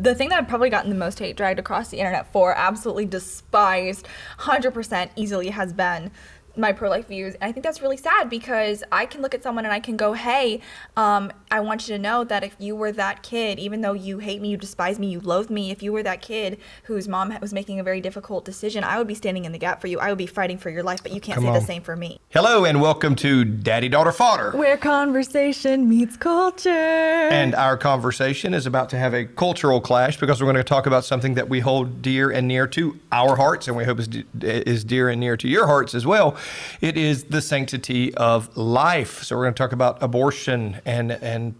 The thing that I've probably gotten the most hate dragged across the internet for, absolutely despised, 100% easily, has been my pro-life views. And I think that's really sad because I can look at someone and I can go, hey, I want you to know that if you were that kid, even though you hate me, you despise me, you loathe me, if you were that kid whose mom was making a very difficult decision, I would be standing in the gap for you. I would be fighting for your life, but you can't say the same for me. Hello and welcome to Daddy Daughter Fodder, where conversation meets culture. And our conversation is about to have a cultural clash because we're going to talk about something that we hold dear and near to our hearts, and we hope is dear and near to your hearts as well. It is the sanctity of life. So we're going to talk about abortion and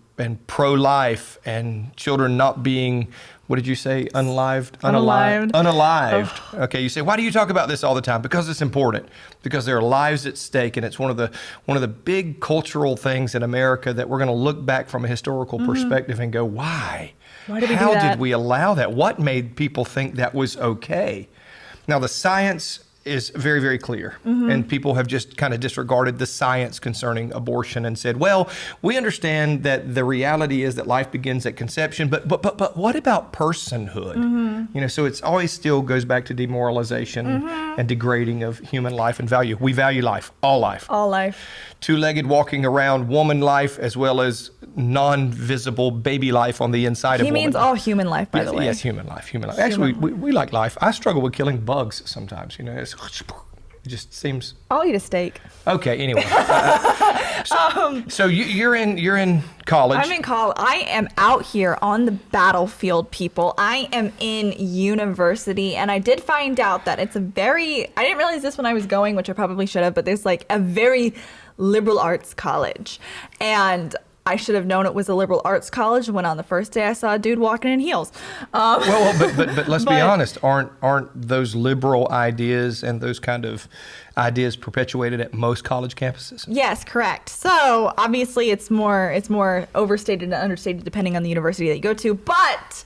pro-life and children not being, what did you say, unalived? Unalived. Okay, you say, why do you talk about this all the time? Because it's important. Because there are lives at stake, and it's one of the big cultural things in America that we're going to look back from a historical perspective and go, why? Why did we do How that? did we allow that? What made people think that was okay? Now, the science is very, very clear. And people have just kind of disregarded the science concerning abortion and said, well, we understand that the reality is that life begins at conception, but what about personhood? You know, so it's always still goes back to demoralization and degrading of human life and value. We value life, all life. All life. Two-legged walking around woman life as well as non-visible baby life on the inside of woman. He means all human life, by the way. Yes, human life. Actually, we like life. I struggle with killing bugs sometimes, you know. It just seems. I'll eat a steak. Okay. Anyway, so you're in college. I'm in college. I am out here on the battlefield, people. I am in university, and I did find out that it's I didn't realize this when I was going, which I probably should have, but there's like a very liberal arts college, and I should have known it was a liberal arts college when on the first day I saw a dude walking in heels. But let's be honest, aren't those liberal ideas and those kind of ideas perpetuated at most college campuses? Yes, correct. So obviously it's more overstated and understated depending on the university that you go to, but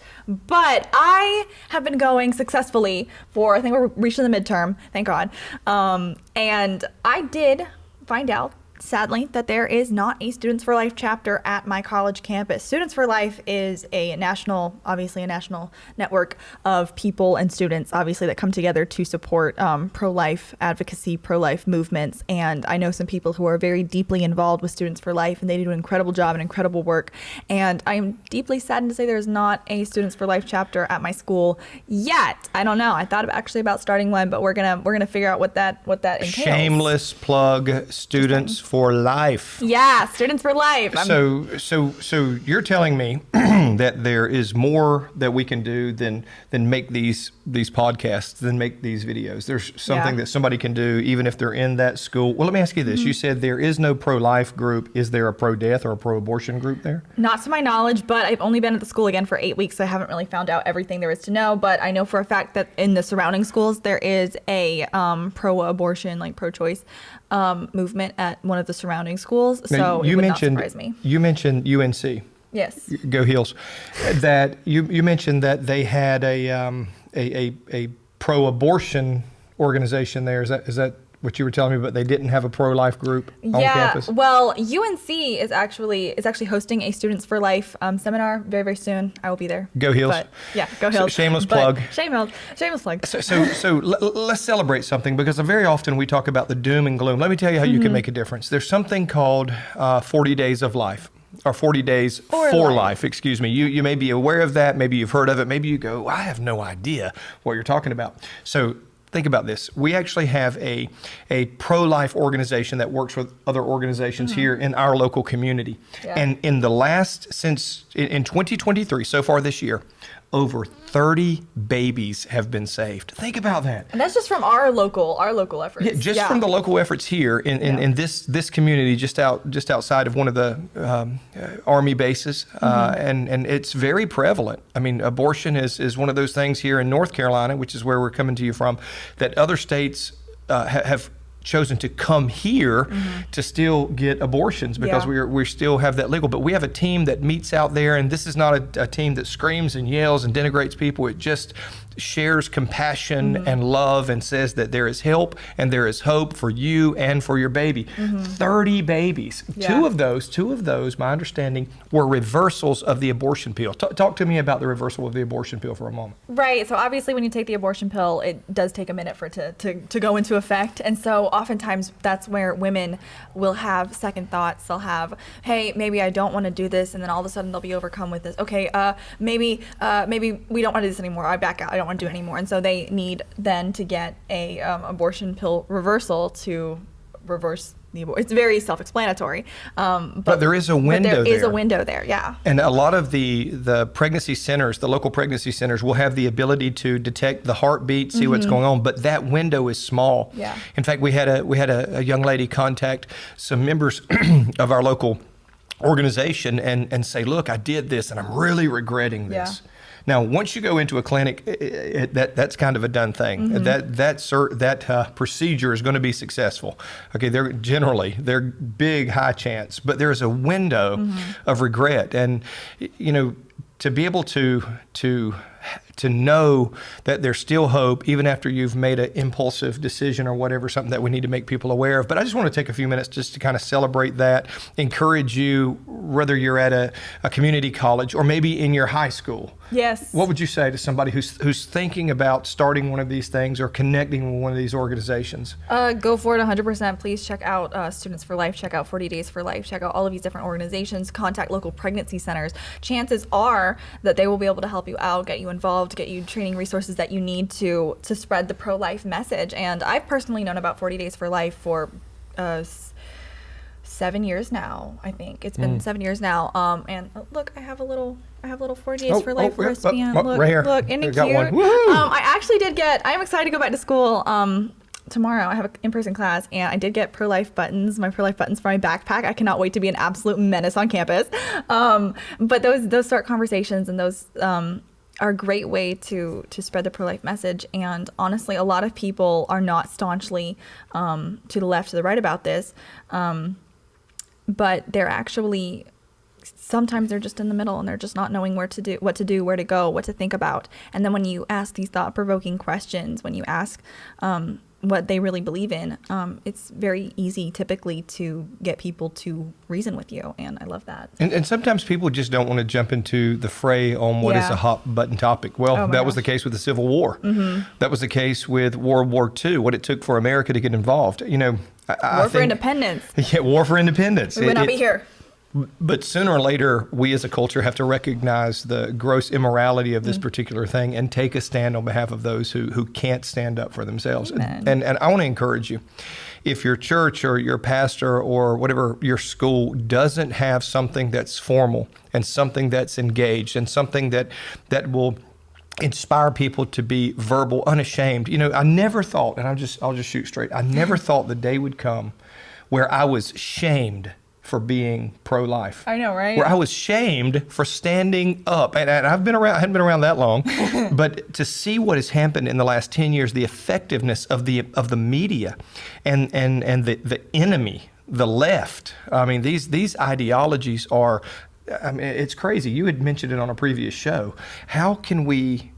I have been going successfully for, I think we're reaching the midterm, thank God. And I did find out, sadly, that there is not a Students for Life chapter at my college campus. Students for Life is obviously a national network of people and students, obviously, that come together to support pro-life advocacy, pro-life movements. And I know some people who are very deeply involved with Students for Life, and they do an incredible job and incredible work. And I am deeply saddened to say there is not a Students for Life chapter at my school yet. I don't know. I thought actually about starting one, but we're gonna figure out what that entails. Shameless plug, Students for Life. Yeah, Students for Life. So you're telling me that there is more that we can do than make these podcasts, than make these videos. There's something that somebody can do even if they're in that school. Well, let me ask you this. You said there is no pro-life group. Is there a pro-death or a pro-abortion group there? Not to my knowledge, but I've only been at the school again for 8 weeks, so I haven't really found out everything there is to know. But I know for a fact that in the surrounding schools, there is a pro-abortion, like pro-choice movement at one of the surrounding schools. So it would not surprise me. You mentioned UNC. Yes. Go Heels. That you mentioned that they had a pro-abortion organization there. Is that what you were telling me? But they didn't have a pro-life group on campus. Yeah. Well, UNC is actually hosting a Students for Life seminar very, very soon. I will be there. Go Heels. But, yeah, go Heels. Shameless plug. Shameless plug. So let's celebrate something, because very often we talk about the doom and gloom. Let me tell you how you can make a difference. There's something called 40 Days of Life. Or 40 Days for Life, excuse me. You may be aware of that. Maybe you've heard of it. Maybe you go, I have no idea what you're talking about. So think about this. We actually have a pro-life organization that works with other organizations here in our local community. Yeah. And in 2023, so far this year, over 30 babies have been saved. Think about that. And that's just from our local efforts. Yeah, from the local efforts here in this community, just outside of one of the Army bases, and it's very prevalent. I mean, abortion is one of those things here in North Carolina, which is where we're coming to you from, that other states have chosen to come here to still get abortions because we still have that legal. But we have a team that meets out there, and this is not a team that screams and yells and denigrates people. It just shares compassion and love and says that there is help and there is hope for you and for your baby. 30 babies. Two of those, my understanding, were reversals of the abortion pill. Talk to me about the reversal of the abortion pill for a moment. Right. So obviously when you take the abortion pill, it does take a minute for it to go into effect. And so oftentimes that's where women will have second thoughts. They'll have, hey, maybe I don't want to do this. And then all of a sudden they'll be overcome with this. Okay, maybe we don't want to do this anymore. I back out. I don't want to do it anymore. And so they need then to get a abortion pill reversal to reverse the abortion. It's very self-explanatory. But there is a window there. There is a window there, yeah. And a lot of the pregnancy centers, the local pregnancy centers, will have the ability to detect the heartbeat, see what's going on, but that window is small. Yeah. In fact, we had a young lady contact some members of our local organization and say, look, I did this and I'm really regretting this. Now, once you go into a clinic, that's kind of a done thing. That procedure is going to be successful. Okay, they're big, high chance, but there is a window of regret, and to be able to know that there's still hope even after you've made an impulsive decision or whatever, something that we need to make people aware of. But I just want to take a few minutes just to kind of celebrate that, encourage you, whether you're at a community college or maybe in your high school. Yes. What would you say to somebody who's thinking about starting one of these things or connecting with one of these organizations? Go for it 100%. Please check out Students for Life, check out 40 Days for Life, check out all of these different organizations, contact local pregnancy centers. Chances are that they will be able to help you out, get you involved, get you training resources that you need to spread the pro-life message. And I've personally known about 40 Days for Life for 7 years now. I think it's been 7 years now. And look, I have a little 40 Days for Life wristband. Look, right here. Look, isn't it cute? I'm excited to go back to school. Tomorrow I have an in-person class, and I did get Prolife buttons, my Prolife buttons for my backpack. I cannot wait to be an absolute menace on campus. But those start conversations, and those are a great way to spread the pro-life message. And honestly, a lot of people are not staunchly to the left, to the right about this, but they're actually, sometimes they're just in the middle, and they're just not knowing what to do, where to go, what to think about. And then when you ask these thought-provoking questions, when you ask what they really believe in, it's very easy typically to get people to reason with you, and I love that. And sometimes people just don't want to jump into the fray on what is a hot button topic. Well, that was the case with the Civil War. That was the case with World War II, what it took for America to get involved. War for independence. Yeah, war for independence. We would not be here. But sooner or later, we as a culture have to recognize the gross immorality of this particular thing and take a stand on behalf of those who can't stand up for themselves. And I want to encourage you, if your church or your pastor or whatever your school doesn't have something that's formal and something that's engaged and something that will inspire people to be verbal, unashamed. I never thought, and I'll just shoot straight, I never thought the day would come where I was shamed for being pro-life. I know, right? Where I was shamed for standing up. And I hadn't been around that long, but to see what has happened in the last 10 years, the effectiveness of the media and the enemy, the left. I mean, these ideologies are, it's crazy. You had mentioned it on a previous show. How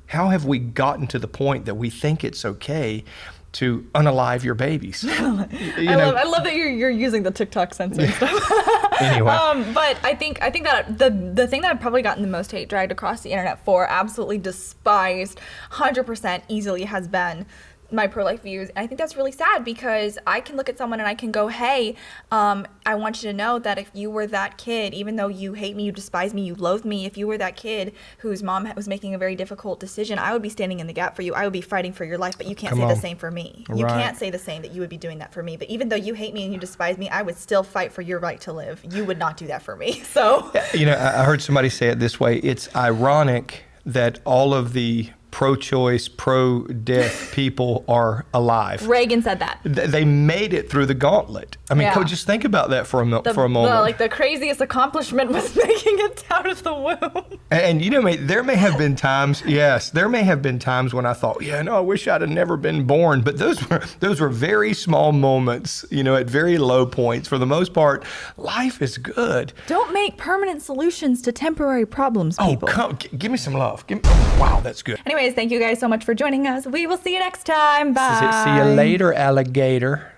have we gotten to the point that we think it's okay to unalive your babies? I love that you're using the TikTok censor stuff. Anyway. But I think that the thing that I've probably gotten the most hate dragged across the internet for, absolutely despised, 100% easily, has been my pro-life views. And I think that's really sad, because I can look at someone and I can go, hey, I want you to know that if you were that kid, even though you hate me, you despise me, you loathe me, if you were that kid whose mom was making a very difficult decision, I would be standing in the gap for you. I would be fighting for your life, but you can't say the same for me. You can't say the same, that you would be doing that for me. But even though you hate me and you despise me, I would still fight for your right to live. You would not do that for me. So, I heard somebody say it this way. It's ironic that all of the pro-choice, pro-death people are alive. Reagan said that. They made it through the gauntlet. I mean, Yeah. just think about that for a moment. The craziest accomplishment was making it out of the womb. And you know, there may have been times, yes, there may have been times when I thought, yeah, no, I wish I'd have never been born. But those were very small moments, you know, at very low points. For the most part, life is good. Don't make permanent solutions to temporary problems, people. Give me some love. Wow, that's good. Anyways, thank you guys so much for joining us. We will see you next time. Bye. See you later, alligator.